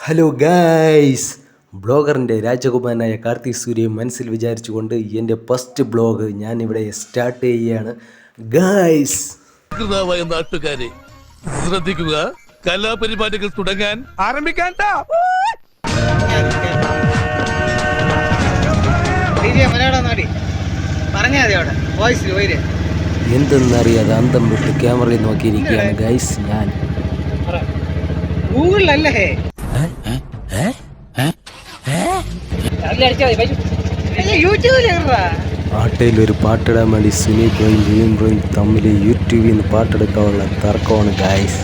Hello guys, ബ്ലോഗറിൻ്റെ രാജകുമാരനായ Karthik സൂര്യയെ മനസ്സിൽ വിചാരിച്ചുകൊണ്ട് എൻ്റെ ഫസ്റ്റ് ബ്ലോഗ് ഞാൻ ഇവിടെ സ്റ്റാർട്ട് ചെയ്യുകയാണ് ഗായ്സ്. നാട്ടുകാരെ ശ്രദ്ധിക്കുക, കലാപരിപാടികൾ തുടങ്ങാൻ ആരംഭിക്കാൻ. എന്തെന്നറിയാതെ അന്തം വിട്ട് ക്യാമറയിൽ നോക്കിയിരിക്കുകയാണ് ഗായ്സ് ഞാൻ. ഗൂഗിളിലല്ലേ ആട്ടയിൽ ഒരു പാട്ടിടാൻ വേണ്ടി സുനി ബ്രോയും വിവിൻ ബ്രോയും തമ്മിൽ യൂട്യൂബിൽ നിന്ന് പാട്ടെടുക്കാനുള്ള തർക്കമാണ് ഗായ്സ്.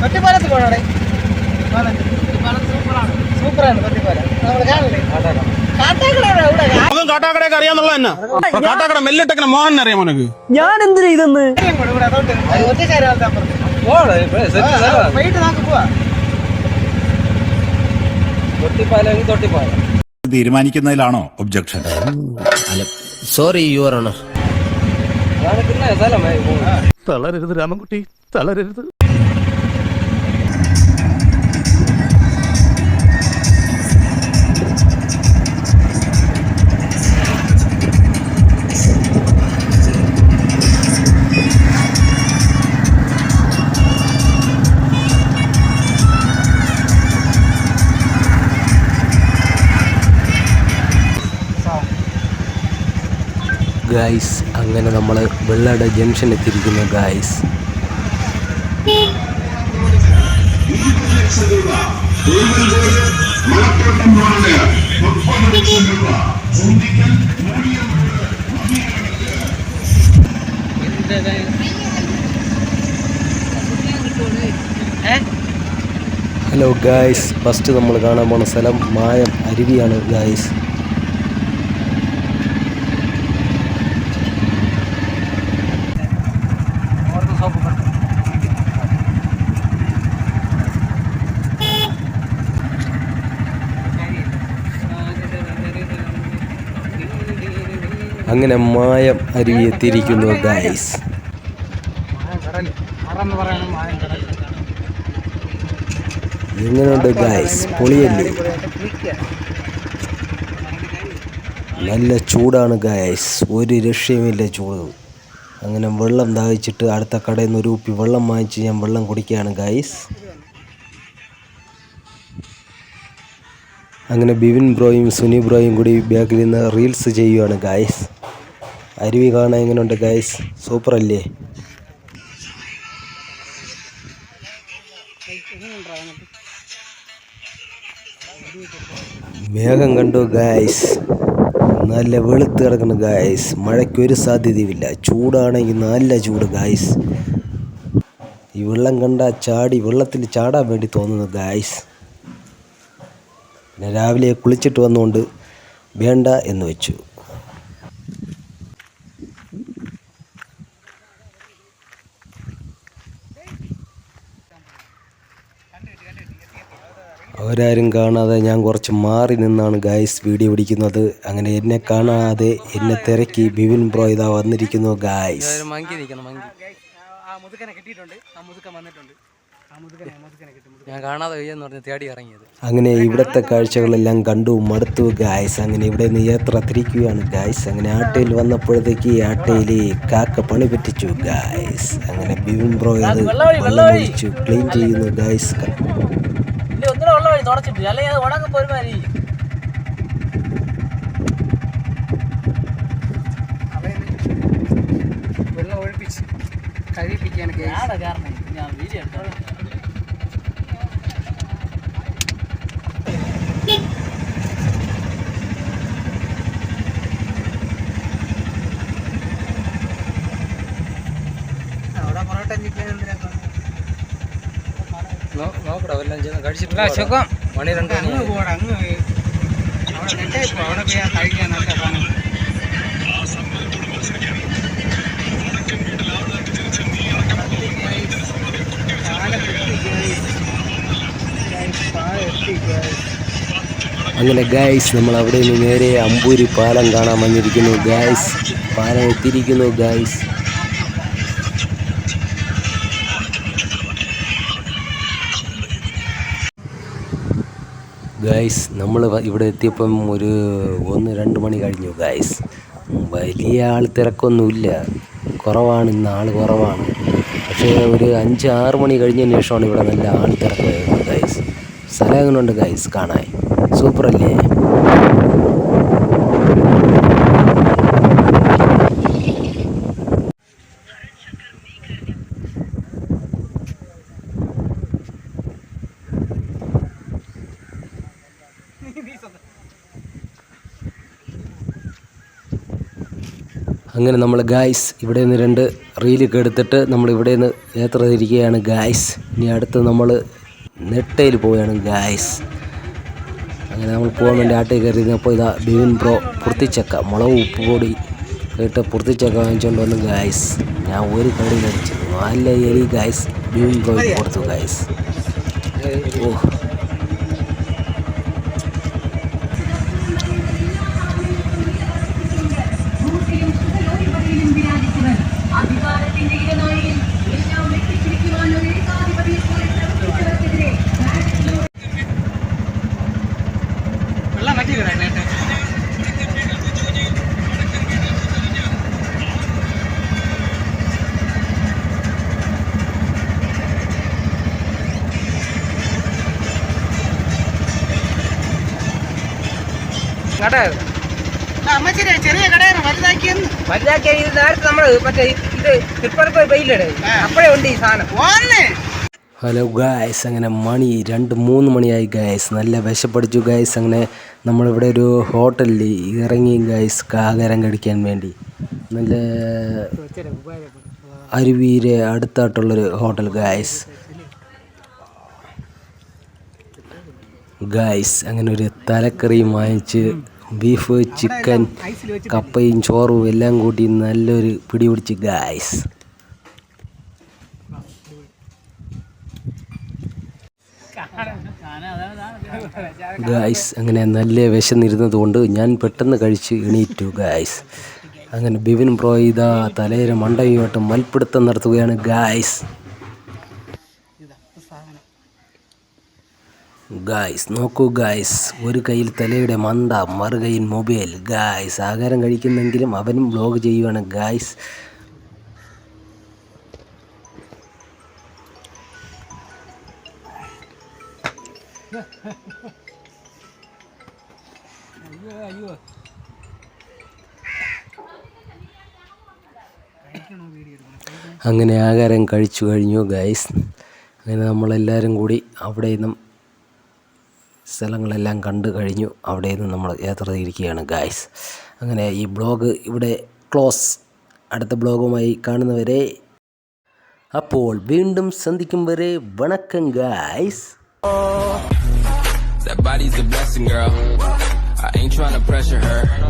കൊത്തിപ്പാലത്ത് പോകണേ, സൂപ്പറാണ് കൊത്തിപ്പാലം. കാട്ടാക്കടയൊക്കെ അറിയാന്നുള്ള തന്നെ കാട്ടാക്കട മെല്ലിട്ടക്കന മോഹൻ അറിയാം മോനക്ക്. ഞാൻ എന്തിനാ ഇതെന്ന് തീരുമാനിക്കുന്നതിലാണോ ഒബ്ജക്ഷൻ? Sorry your honour. തളരരുത് രാമൻകുട്ടി, തളരരുത്. ഗായ്സ്, അങ്ങനെ നമ്മൾ വെള്ളാട് ജംഗ്ഷൻ എത്തിയിരിക്കുന്നു ഗായ്സ്. ഹലോ ഗായ്സ്, ഫസ്റ്റ് നമ്മൾ കാണാൻ പോണ സ്ഥലം മായം അരുവിയാണ് ഗായ്സ്. അങ്ങനെ മായം അരുവി എത്തിയിരിക്കുന്നു ഗായ്സ്. എങ്ങനെയുണ്ട് ഗായ്സ്? പൊളിയല്ലേ? നല്ല ചൂടാണ് ഗായ്സ്, ഒരു രക്ഷയുമില്ല ചൂട്. അങ്ങനെ വെള്ളം ദാഹിച്ചിട്ട് അടുത്ത കടയിൽ നിന്ന് ഒരു കുപ്പി വെള്ളം വാങ്ങിച്ച് ഞാൻ വെള്ളം കുടിക്കുകയാണ് ഗായ്സ്. അങ്ങനെ ബിവിൻ ബ്രോയും സുനി ബ്രോയും കൂടി ബാക്കിൽ നിന്ന് റീൽസ് ചെയ്യുകയാണ് ഗായ്സ്. അരുവി കാണാൻ എങ്ങനെയുണ്ട് ഗായ്സ്? സൂപ്പർ അല്ലേ? മേഘം കണ്ടു ഗായ്സ്, നല്ല വെളുത്ത് കിടക്കുന്നു ഗായ്സ്. മഴയ്ക്കൊരു സാധ്യതയുമില്ല, ചൂടാണെങ്കിൽ നല്ല ചൂട് ഗായ്സ്. ഈ വെള്ളം കണ്ടാൽ വെള്ളത്തിൽ ചാടാൻ വേണ്ടി തോന്നുന്നു ഗായ്സ്. പിന്നെ രാവിലെ കുളിച്ചിട്ട് വന്നുകൊണ്ട് വേണ്ട എന്ന് വെച്ചു. അവരാരും കാണാതെ ഞാൻ കുറച്ച് മാറി നിന്നാണ് ഗായ്സ് വീഡിയോ പിടിക്കുന്നത്. അങ്ങനെ എന്നെ കാണാതെ എന്നെ തിരക്കി ബിവിൻ ബ്രോ ഇതാ വന്നിരിക്കുന്നു ഗായ്സ്. അങ്ങനെ ഇവിടുത്തെ കാഴ്ചകളെല്ലാം കണ്ടു മടുത്തു ഗായ്സ്. അങ്ങനെ ഇവിടെ നിന്ന് യാത്ര തിരിക്കുകയാണ് ഗായ്സ്. അങ്ങനെ ആട്ടയിൽ വന്നപ്പോഴത്തേക്ക് ആട്ടയിൽ കാക്ക പണി പറ്റിച്ചു ഗായ്സ്. അങ്ങനെ ബിവിൻ ബ്രോ ഇത് വെള്ളം ഒഴിച്ചു ക്ലീൻ ചെയ്യുന്നു ഗായ്സ്. വെള്ളം ഒഴിപ്പിച്ച് കഴിപ്പിക്കാണ് ഞാൻ വീഡിയോ എടുത്തത്. മണി 2 അങ്ങ് പോടാ, അങ്ങ് അവിടെ കഴിക്കാൻ നല്ല സാധനം. അങ്ങനെ ഗായ്സ് നമ്മൾ അവിടെ നിന്ന് നേരെ അമ്പൂരി പാലം കാണാൻ വന്നിരിക്കുന്നു ഗായ്സ്. പാലം എത്തിയിരിക്കുന്നു ഗായ്സ്. ഗായ്സ് നമ്മൾ ഇവിടെ എത്തിയപ്പം ഒരു 1-2 മണി കഴിഞ്ഞു ഗായ്സ്. വലിയ ആൾ തിരക്കൊന്നുമില്ല, കുറവാണ്, ഇന്ന് ആൾ കുറവാണ്. പക്ഷേ ഒരു 5-6 മണി കഴിഞ്ഞതിന് ശേഷമാണ് ഇവിടെ നല്ല ആൾ തിരക്ക് വരുന്നത് ഗായ്സ്. സ്ഥലം എങ്ങനെയുണ്ട് ഗായ്സ്? കാണാൻ സൂപ്പറല്ലേ? അങ്ങനെ നമ്മൾ ഗായ്സ് ഇവിടെ നിന്ന് 2 റീലൊക്കെ എടുത്തിട്ട് നമ്മൾ ഇവിടെ നിന്ന് യാത്ര തിരിക്കുകയാണ് ഗായ്സ്. ഇനി അടുത്ത് നമ്മൾ നെട്ടയിൽ പോവുകയാണ് ഗായ്സ്. അങ്ങനെ നമ്മൾ പോകാൻ വേണ്ടി ആട്ടയിൽ കയറിയപ്പോൾ ഇതാ ബിവിൻ ബ്രോ പുറത്തിച്ചക്ക മുളക് ഉപ്പ് പൊടി കേട്ട് പുറത്തിച്ചക്ക വാങ്ങിച്ചുകൊണ്ട് വന്നു ഗായ്സ്. ഞാൻ ഒരു കടയിൽ അടിച്ചു, നല്ല എലി ഗായ്സ് ബിവിൻ ബ്രോയ്ക്ക് കൊടുത്തു ഗായ്സ്. ഓ ചെറിയ കടയാണ് വലുതാക്കിയ നേരത്തെ നമ്മള് മറ്റേ ഇത് തിരുപ്പറപ്പ് വെയിലടേ അപ്പഴേ ഉണ്ട് ഈ സാധനം. ഹലോ ഗായ്സ്, അങ്ങനെ മണി 2-3 മണിയായി ഗായ്സ്. നല്ല വിശപ്പടിച്ചു ഗായ്സ്. അങ്ങനെ നമ്മളിവിടെ ഒരു ഹോട്ടലിൽ ഇറങ്ങി ഗായ്സ് ആഹാരം കഴിക്കാൻ വേണ്ടി. നല്ല അരുവിയിലെ അടുത്തായിട്ടുള്ളൊരു ഹോട്ടൽ ഗായ്സ്. ഗായ്സ് അങ്ങനെ ഒരു തലക്കറിയും വാങ്ങിച്ച് ബീഫ്, ചിക്കൻ, കപ്പയും ചോറും എല്ലാം കൂട്ടി നല്ലൊരു പിടി പിടിച്ച് ഗായ്സ്. ഗായ്സ് അങ്ങനെ നല്ല വിശന്നിരുന്നത് കൊണ്ട് ഞാൻ പെട്ടെന്ന് കഴിച്ച് എണീറ്റു ഗായ്സ്. അങ്ങനെ ബിവിൻ ബ്രോ ഇതാ തലയിലെ മണ്ടയുമായിട്ട് മൽപ്പിടുത്തം നടത്തുകയാണ് ഗായ്സ്. ഗായ്സ് നോക്കൂ ഗായ്സ്, ഒരു കയ്യിൽ തലയുടെ മണ്ട, മറുകൈയിൽ മൊബൈൽ ഗായ്സ്. ആഹാരം കഴിക്കുന്നെങ്കിലും അവനും വ്ലോഗ് ചെയ്യുവാണ് ഗായ്സ്. അങ്ങനെ ആഹാരം കഴിച്ചു കഴിഞ്ഞു ഗായ്സ്. അങ്ങനെ നമ്മളെല്ലാവരും കൂടി അവിടെ നിന്നും സ്ഥലങ്ങളെല്ലാം കണ്ടു കഴിഞ്ഞു. അവിടെ നിന്ന് നമ്മൾ യാത്ര തിരിക്കുകയാണ് ഗായ്സ്. അങ്ങനെ ഈ ബ്ലോഗ് ഇവിടെ ക്ലോസ്. അടുത്ത ബ്ലോഗുമായി കാണുന്നവരെ, അപ്പോൾ വീണ്ടും സന്ധിക്കും വരെ വണക്കം guys. That body's a blessing, girl. I ain't tryna pressure her.